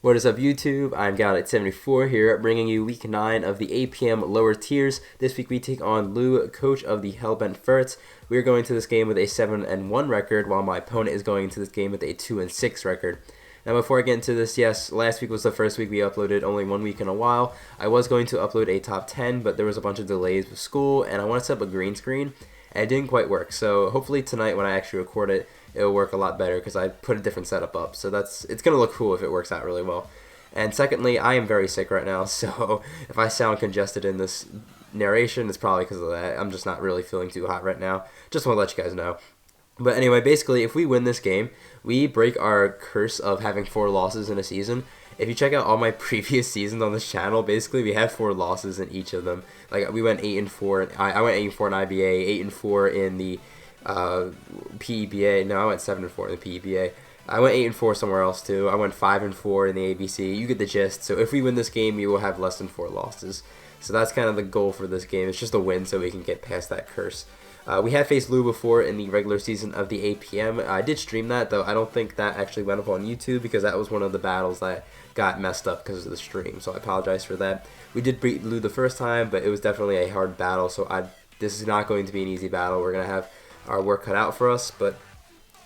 What is up, YouTube? I'm Galaxy74 here, bringing you week 9 of the APM lower tiers. This week we take on Lou, coach of the Hellbent Furrets. We are going to this game with a 7-1 record, while my opponent is going into this game with a 2-6 record. Now, before I get into this, yes, last week was the first week we uploaded, only 1 week in a while. I was going to upload a top 10, but there was a bunch of delays with school, and I want to set up a green screen, and it didn't quite work. So hopefully tonight when I actually record it, it'll work a lot better because I put a different setup up. So it's going to look cool if it works out really well. And secondly, I am very sick right now, so if I sound congested in this narration, it's probably because of that. I'm just not really feeling too hot right now. Just want to let you guys know. But anyway, basically, if we win this game, we break our curse of having 4 losses in a season. If you check out all my previous seasons on this channel, basically we had 4 losses in each of them. Like we went 8-4. I went 8-4 in IBA, 8-4 in the PEBA. No, I went 7-4 in the PEBA. I went 8-4 somewhere else too. I went 5-4 in the ABC. You get the gist. So if we win this game, we will have less than 4 losses. So that's kind of the goal for this game. It's just a win so we can get past that curse. We have faced Lou before in the regular season of the APM. I did stream that, though I don't think that actually went up on YouTube because that was one of the battles that got messed up because of the stream. So I apologize for that. We did beat Lou the first time, but it was definitely a hard battle. So this is not going to be an easy battle. We're going to have our work cut out for us, but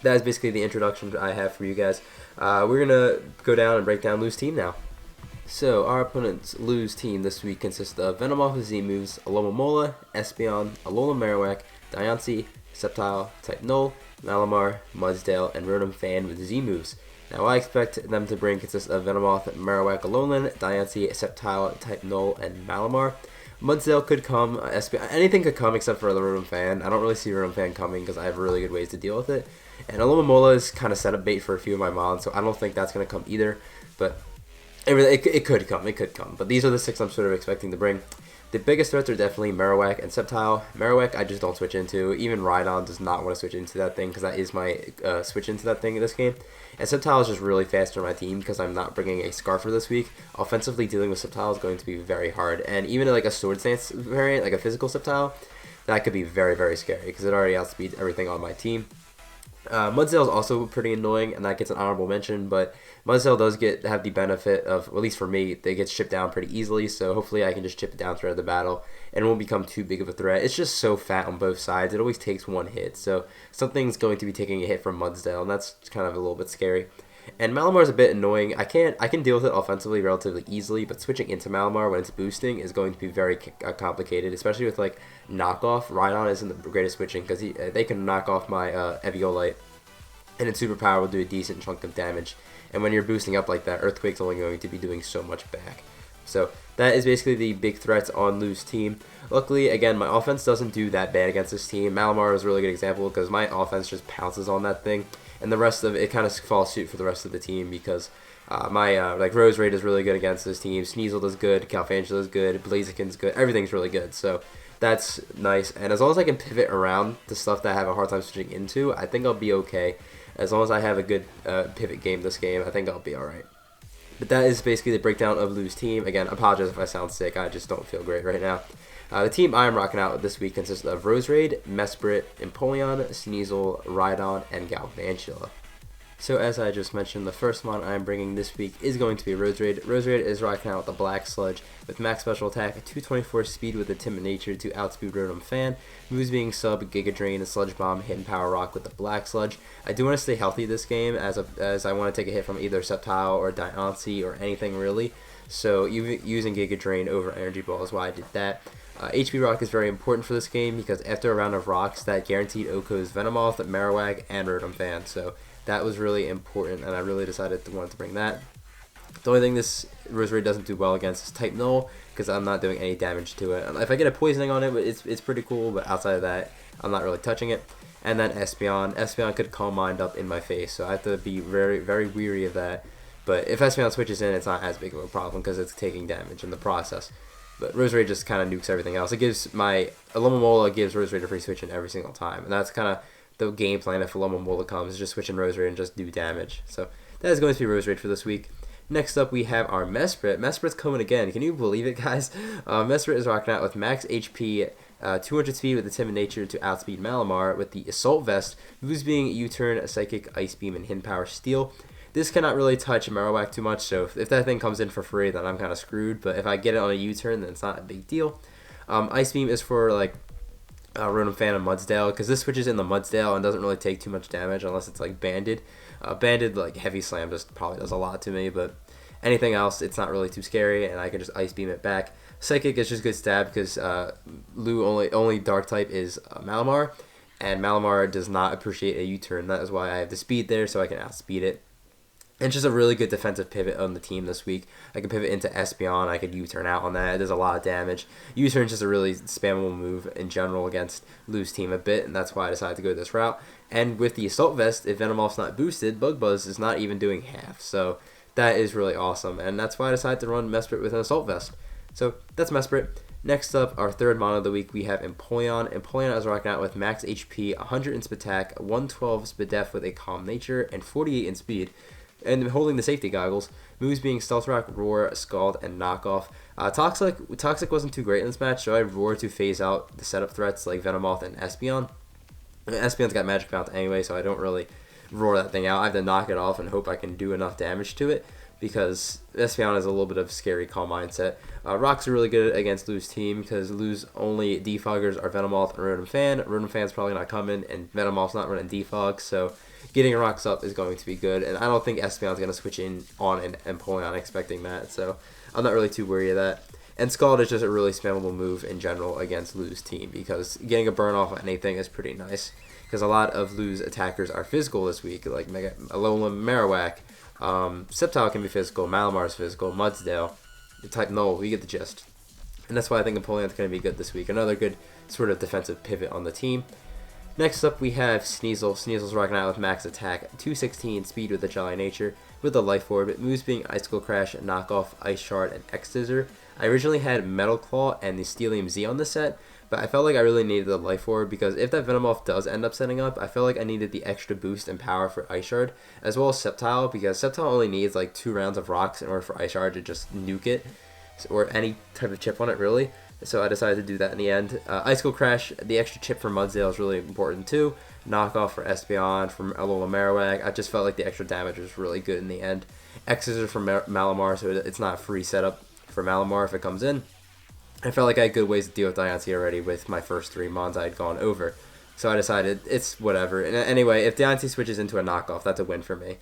that is basically the introduction I have for you guys. We're going to go down and break down Lou's team now. So our opponent's Lou's team this week consists of Venomoth with Z moves, Alomomola, Espeon, Alola Marowak, Diancie, Sceptile, Type Null, Malamar, Mudsdale, and Rotom Fan with Z moves. Now what I expect them to bring consists of Venomoth, Marowak, Alolan, Diancie, Sceptile, Type Null, and Malamar. Mudsdale could come, anything could come except for the Rotom Fan. I don't really see Rotom Fan coming because I have really good ways to deal with it. And Alomomola is kind of setup bait for a few of my mons, so I don't think that's going to come either. But it could come. But these are the 6 I'm sort of expecting to bring. The biggest threats are definitely Marowak and Sceptile. Marowak I just don't switch into. Even Rhydon does not want to switch into that thing because that is my switch into that thing in this game. And Sceptile is just really fast for my team because I'm not bringing a Scarfer this week. Offensively, dealing with Sceptile is going to be very hard. And even like a Sword Stance variant, like a physical Sceptile, that could be very, very scary because it already outspeeds everything on my team. Mudsdale is also pretty annoying, and that gets an honorable mention, but Mudsdale does have the benefit of, at least for me, they get shipped down pretty easily, so hopefully I can just chip it down throughout the battle, and it won't become too big of a threat. It's just so fat on both sides, it always takes 1 hit, so something's going to be taking a hit from Mudsdale, and that's kind of a little bit scary. And Malamar is a bit annoying. I can deal with it offensively relatively easily, but switching into Malamar when it's boosting is going to be very complicated, especially with like knockoff. Rhydon isn't the greatest switching because they can knock off my Eviolite, and its superpower will do a decent chunk of damage. And when you're boosting up like that, Earthquake's only going to be doing so much back. So that is basically the big threats on Lou's team. Luckily, again, my offense doesn't do that bad against this team. Malamar is a really good example because my offense just pounces on that thing. And the rest of it kind of falls suit for the rest of the team because my like Roserade is really good against this team. Sneasel is good, Calfangela is good, Blaziken's good. Everything's really good. So that's nice. And as long as I can pivot around the stuff that I have a hard time switching into, I think I'll be okay. As long as I have a good pivot game this game, I think I'll be alright. But that is basically the breakdown of Lou's team. Again, I apologize if I sound sick. I just don't feel great right now. The team I am rocking out this week consists of Roserade, Mesprit, Empoleon, Sneasel, Rhydon, and Galvantula. So as I just mentioned, the first mon I am bringing this week is going to be Roserade. Roserade is rocking out with the Black Sludge with max special attack, 224 speed with a timid nature to outspeed Rotom Fan, moves being Sub, Giga Drain, and Sludge Bomb, hit and Power Rock with the Black Sludge. I do want to stay healthy this game as I want to take a hit from either Sceptile or Diancie or anything really. So using Giga Drain over Energy Ball is why I did that. HP Rock is very important for this game because after a round of rocks, that guaranteed OHKOs Venomoth, Marowak, and Rotom Fan. So that was really important, and I really decided to want to bring that. The only thing this Roserade doesn't do well against is Type Null because I'm not doing any damage to it. If I get a poisoning on it, it's pretty cool, but outside of that, I'm not really touching it. And then Espeon. Espeon could Calm Mind up in my face, so I have to be very, very weary of that. But if Espeon switches in, it's not as big of a problem because it's taking damage in the process. But Roserade just kind of nukes everything else. It gives Alomomola gives Roserade a free switch in every single time, and that's kind of the game plan if Alomomola comes, is just switch in Roserade and just do damage. So that is going to be Roserade for this week. Next up, we have our Mesprit. Mesprit's coming again. Can you believe it, guys? Mesprit is rocking out with max HP, 200 speed with a timid nature to outspeed Malamar with the Assault Vest, moves being U-Turn, Psychic, Ice Beam, and Hidden Power Steel. This cannot really touch Marowak too much, so if that thing comes in for free, then I'm kind of screwed. But if I get it on a U-turn, then it's not a big deal. Ice Beam is for like Rotom Fan and Mudsdale, because this switches in the Mudsdale and doesn't really take too much damage unless it's like banded. Banded like Heavy Slam just probably does a lot to me, but anything else, it's not really too scary, and I can just Ice Beam it back. Psychic is just good stab because Lou only Dark type is Malamar, and Malamar does not appreciate a U-turn. That is why I have the speed there, so I can outspeed it. And it's just a really good defensive pivot on the team this week. I can pivot into Espeon. I could U-turn out on that. It does a lot of damage. U-turn is just a really spammable move in general against Lou's team a bit, and that's why I decided to go this route. And with the Assault Vest, if Venomoth's not boosted, Bug Buzz is not even doing half. So that is really awesome, and that's why I decided to run Mesprit with an Assault Vest. So that's Mesprit. Next up, our third mono of the week, we have Empoleon. Empoleon is rocking out with max HP, 100 in Speed Attack, 112 Speed Def with a Calm Nature, and 48 in Speed. And holding the safety goggles, moves being Stealth Rock, Roar, Scald, and Knockoff. Toxic wasn't too great in this match, so I Roar to phase out the setup threats like Venomoth and Espeon. Espeon's got Magic Mount anyway, so I don't really Roar that thing out. I have to knock it off and hope I can do enough damage to it, because Espeon has a little bit of scary Calm Mindset. Rocks are really good against Lou's team, because Lou's only defoggers are Venomoth and Rotom Fan. Rotom Fan's probably not coming, and Venomoth's not running defog, so getting Rocks up is going to be good, and I don't think Espeon's going to switch in on an Empoleon expecting that, so I'm not really too worried of that. And Scald is just a really spammable move in general against Lou's team, because getting a burn off on anything is pretty nice, because a lot of Lou's attackers are physical this week, like Alolan Marowak, Sceptile can be physical, Malamar's physical, Mudsdale, type Null, you get the gist. And that's why I think Empoleon's going to be good this week. Another good sort of defensive pivot on the team. Next up, we have Sneasel. Sneasel's rocking out with max attack, 216 speed with a Jolly Nature, with a Life Orb, moves being Icicle Crash, Knockoff, Ice Shard, and X-Scissor. I originally had Metal Claw and the Steelium Z on the set, but I felt like I really needed the Life Orb, because if that Venomoth does end up setting up, I feel like I needed the extra boost and power for Ice Shard, as well as Sceptile, because Sceptile only needs like 2 rounds of rocks in order for Ice Shard to just nuke it, or any type of chip on it really. So I decided to do that in the end. Icicle Crash, the extra chip for Mudsdale is really important too. Knockoff for Espeon, from Alola Marowak. I just felt like the extra damage was really good in the end. X's are from Malamar, so it's not a free setup for Malamar if it comes in. I felt like I had good ways to deal with Diancie already with my first 3 mons I had gone over. So I decided it's whatever. And anyway, if Diancie switches into a knockoff, that's a win for me.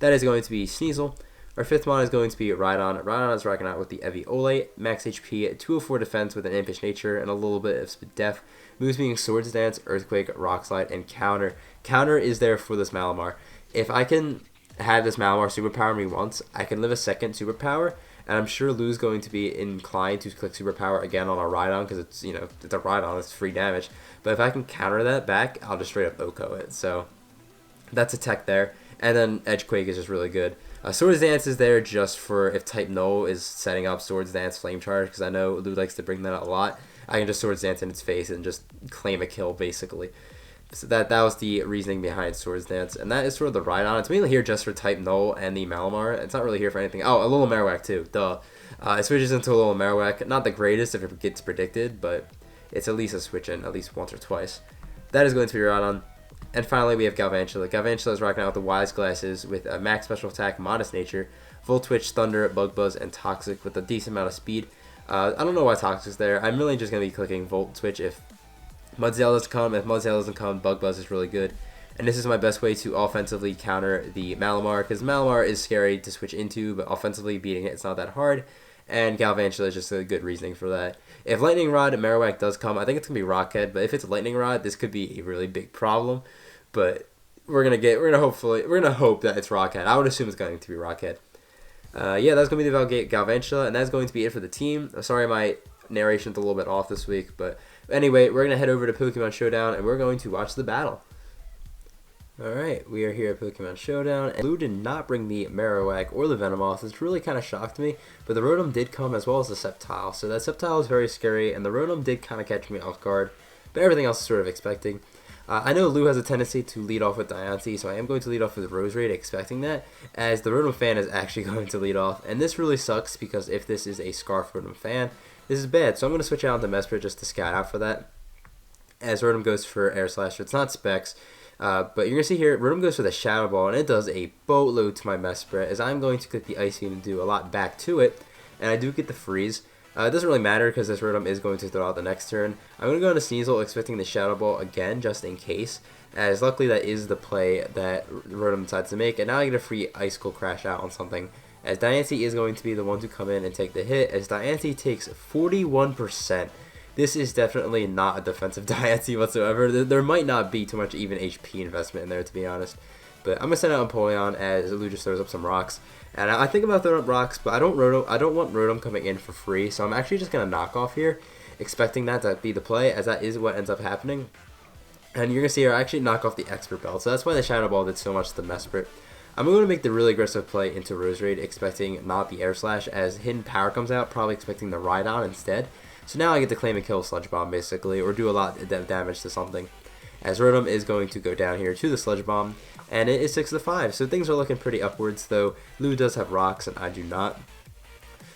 That is going to be Sneasel. Our 5th mon is going to be Rhydon. Rhydon is rocking out with the Eviolite, max HP, 204 defense with an Impish Nature, and a little bit of Speed Def. Moves being Swords Dance, Earthquake, Rock Slide, and Counter. Counter is there for this Malamar. If I can have this Malamar superpower me once, I can live a second superpower, and I'm sure Lou's going to be inclined to click superpower again on a Rhydon, because it's, you know, it's a Rhydon, it's free damage. But if I can counter that back, I'll just straight up OHKO it. So that's a tech there. And then Edgequake is just really good. Swords Dance is there just for if type Null is setting up Swords Dance Flame Charge, because I know Lou likes to bring that up a lot. I can just Swords Dance in its face and just claim a kill, basically. So that was the reasoning behind Swords Dance, and that is sort of the Rhydon. It's mainly here just for type Null and the Malamar. It's not really here for anything. Oh, a little Marowak too, duh. It switches into a little Marowak. Not the greatest if it gets predicted, but it's at least a switch in at least once or twice. That is going to be Rhydon. And finally, we have Galvantula. Galvantula is rocking out with the Wise Glasses with a max special attack, Modest Nature, Volt Twitch, Thunder, Bug Buzz, and Toxic with a decent amount of speed. I don't know why Toxic's there. I'm really just going to be clicking Volt Switch if Mudsdale doesn't come. If Mudsdale doesn't come, Bug Buzz is really good. And this is my best way to offensively counter the Malamar, because Malamar is scary to switch into, but offensively beating it, it's not that hard. And Galvantula is just a good reasoning for that. If Lightning Rod and Marowak does come, I think it's going to be Rockhead, but if it's Lightning Rod, this could be a really big problem. But we're gonna hope that it's Rockhead. I would assume it's going to be Rockhead. Yeah, that's gonna be the Galvantula, and that's going to be it for the team. Sorry, my narration's a little bit off this week, but anyway, we're gonna head over to Pokemon Showdown, and we're going to watch the battle. All right, we are here at Pokemon Showdown, and Lou did not bring the Marowak or the Venomoth. It's really kind of shocked me, but the Rotom did come as well as the Sceptile. So that Sceptile is very scary, and the Rotom did kind of catch me off guard, but everything else is sort of expecting. I know Lou has a tendency to lead off with Diancie, so I am going to lead off with Roserade, expecting that, as the Rotom Fan is actually going to lead off. And this really sucks, because if this is a Scarf Rotom Fan, this is bad. So I'm going to switch out to Mesprit just to scout out for that. As Rotom goes for Air Slasher, it's not Specs. But you're going to see here, Rotom goes for the Shadow Ball, and it does a boatload to my Mesprit, as I'm going to click the Ice Beam and do a lot back to it, and I do get the freeze. It doesn't really matter because this Rotom is going to throw out the next turn. I'm going to go into Sneasel expecting the Shadow Ball again, just in case, as luckily that is the play that Rotom decides to make, and now I get a free Icicle Crash out on something, as Diancie is going to be the one to come in and take the hit, as Diancie takes 41%. This is definitely not a defensive Diancie whatsoever. There might not be too much even HP investment in there, to be honest. But I'm going to send out Empoleon as Lou just throws up some rocks. And I think about throwing up rocks, but I don't want Rotom coming in for free, so I'm actually just going to knock off here, expecting that to be the play, as that is what ends up happening. And you're going to see her actually knock off the Expert Belt, so that's why the Shadow Ball did so much to the Mesprit. I'm going to make the really aggressive play into Roserade, expecting not the Air Slash, as Hidden Power comes out, probably expecting the Rhydon instead. So now I get to claim and kill Sludge Bomb, basically, or do a lot of damage to something. As Rotom is going to go down here to the Sludge Bomb, and it is 6-5, so things are looking pretty upwards, though Lou does have rocks and I do not.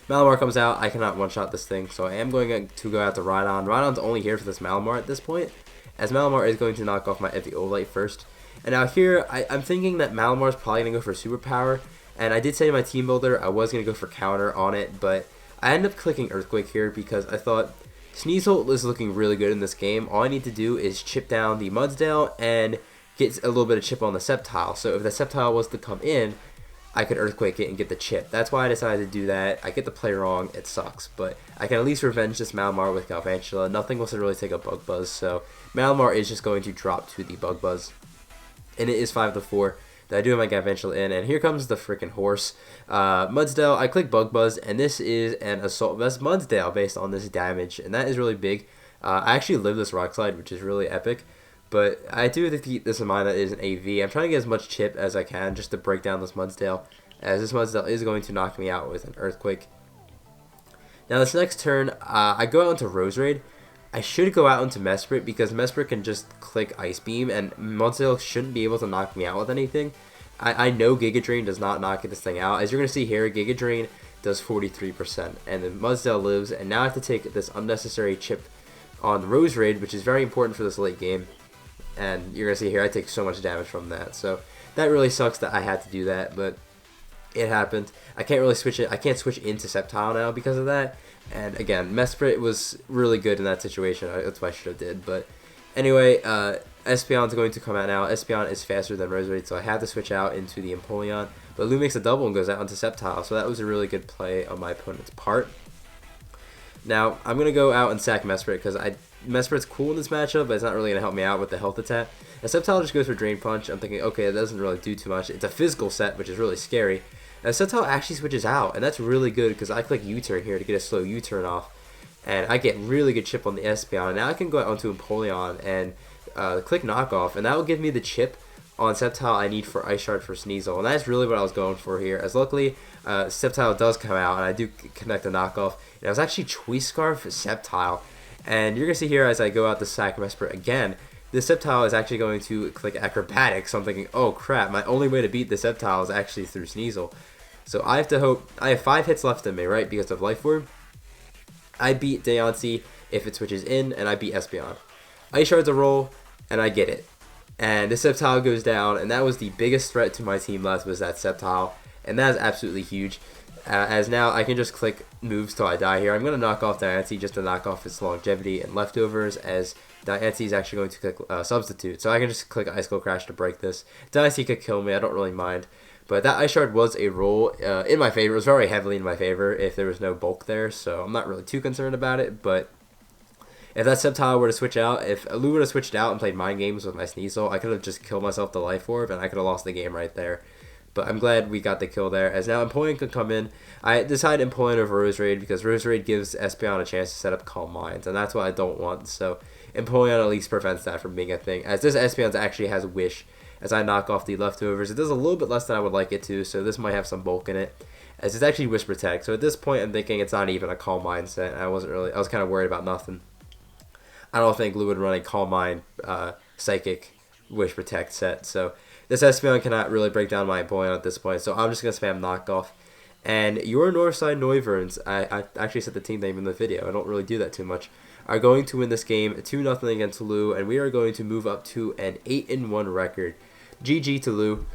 Malamar comes out, I cannot one-shot this thing, so I am going to go out to Rhydon. Rhydon's only here for this Malamar at this point, as Malamar is going to knock off my Eviolite first. And now here, I'm thinking that Malamar is probably going to go for Superpower, and I did say in my team builder I was going to go for counter on it, but I ended up clicking Earthquake here because I thought Sneasel is looking really good in this game. All I need to do is chip down the Mudsdale and get a little bit of chip on the Sceptile. So if the Sceptile was to come in, I could Earthquake it and get the chip. That's why I decided to do that. I get the play wrong, it sucks, but I can at least revenge this Malamar with Galvantula. Nothing wants to really take a Bug Buzz, so Malamar is just going to drop to the Bug Buzz. And it is 5-4 that I do have my Galvantula in, and here comes the freaking horse. Mudsdale, I click Bug Buzz, and this is an Assault Vest Mudsdale based on this damage, and that is really big. I actually live this Rock Slide, which is really epic. But I do have to keep this in mind that it is an AV. I'm trying to get as much chip as I can just to break down this Mudsdale, as this Mudsdale is going to knock me out with an Earthquake. Now this next turn, I go out into Roserade. I should go out into Mesprit because Mesprit can just click Ice Beam, and Mudsdale shouldn't be able to knock me out with anything. I know Giga Drain does not knock this thing out. As you're going to see here, Giga Drain does 43%, and the Mudsdale lives, and now I have to take this unnecessary chip on Roserade, which is very important for this late game. And you're going to see here, I take so much damage from that. So that really sucks that I had to do that, but it happened. I can't really switch it. I can't switch into Sceptile now because of that. And again, Mesprit was really good in that situation. That's what I should have did. But anyway, Espeon's going to come out now. Espeon is faster than Roserade, so I had to switch out into the Empoleon. But Lou makes a double and goes out into Sceptile, so that was a really good play on my opponent's part. Now, I'm going to go out and sack Mesprit because Mesprit's cool in this matchup, but it's not really going to help me out with the health attack. And Sceptile just goes for Drain Punch. I'm thinking, okay, it doesn't really do too much. It's a physical set, which is really scary. And Sceptile actually switches out, and that's really good because I click U-turn here to get a slow U-turn off. And I get really good chip on the Espeon. And now I can go out onto Empoleon and click Knockoff, and that will give me the chip on Sceptile I need for Ice Shard for Sneasel. And that's really what I was going for here. As luckily, Sceptile does come out, and I do connect the Knockoff. And I was actually Choice Scarf Sceptile. And you're going to see here as I go out to sack Mesprit again, the Sceptile is actually going to click Acrobatics. So I'm thinking, oh crap, my only way to beat the Sceptile is actually through Sneasel. So I have to hope, I have 5 hits left in me, right, because of Life Orb. I beat Diancie if it switches in, and I beat Espeon. Ice Shard's a roll, and I get it. And the Sceptile goes down, and that was the biggest threat to my team left was that Sceptile. And that is absolutely huge. As now I can just click moves till I die here. I'm going to knock off Diancie just to knock off its longevity and leftovers, as Diancie is actually going to click substitute. So I can just click Icicle Crash to break this. Diancie could kill me, I don't really mind. But that Ice Shard was a roll in my favor. It was very heavily in my favor if there was no bulk there, so I'm not really too concerned about it. But if that Sceptile were to switch out, if Lou would have switched out and played mind games with my Sneasel, I could have just killed myself to Life Orb, and I could have lost the game right there. But I'm glad we got the kill there, as now Empoleon could come in. I decided Empoleon over Roserade because Roserade gives Espeon a chance to set up Calm Minds, and that's what I don't want. So Empoleon at least prevents that from being a thing, as this Espeon actually has Wish. As I knock off the leftovers, it does a little bit less than I would like it to, so this might have some bulk in it, as it's actually Wish Protect. So at this point, I'm thinking it's not even a Calm Mind set. I was kind of worried about nothing. I don't think Lou would run a Calm Mind Psychic Wish Protect set, so this Espeon cannot really break down my Empoleon at this point, so I'm just going to spam Knockoff. And your Northside Noiverns, I actually said the team name in the video. I don't really do that too much. are going to win this game 2-0 against Lou, and we are going to move up to an 8-1 record. GG to Lou.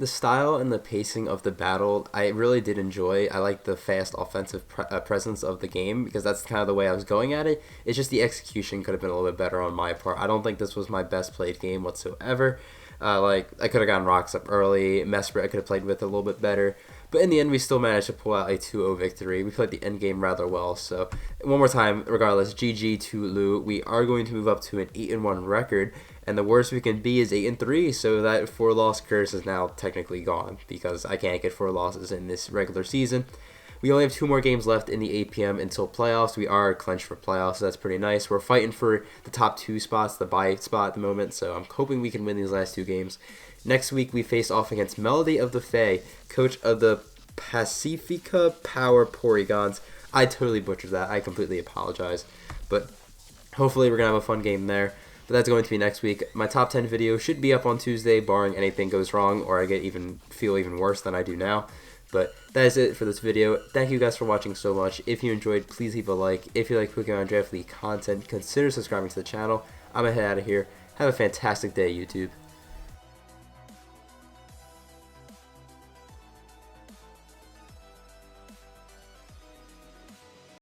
The style and the pacing of the battle, I really did enjoy. I like the fast offensive presence of the game because that's kind of the way I was going at it. It's just the execution could have been a little bit better on my part. I don't think this was my best played game whatsoever. Like, I could have gotten rocks up early. Mesper I could have played with a little bit better. But in the end, we still managed to pull out a 2-0 victory. We played the end game rather well. So, one more time, regardless, GG to Lou. We are going to move up to an 8-1 record. And the worst we can be is 8-3, so that 4-loss curse is now technically gone because I can't get 4 losses in this regular season. We only have 2 more games left in the APM until playoffs. We are clinched for playoffs, so that's pretty nice. We're fighting for the top 2 spots, the bye spot at the moment, so I'm hoping we can win these last 2 games. Next week, we face off against Melody of the Fae, coach of the Pacifica Power Porygons. I totally butchered that. I completely apologize, but hopefully we're going to have a fun game there. But that's going to be next week. My top 10 video should be up on Tuesday, barring anything goes wrong or I feel even worse than I do now. But that is it for this video. Thank you guys for watching so much. If you enjoyed, please leave a like. If you like Pokemon Draft League content, consider subscribing to the channel. I'm going to head out of here. Have a fantastic day, YouTube.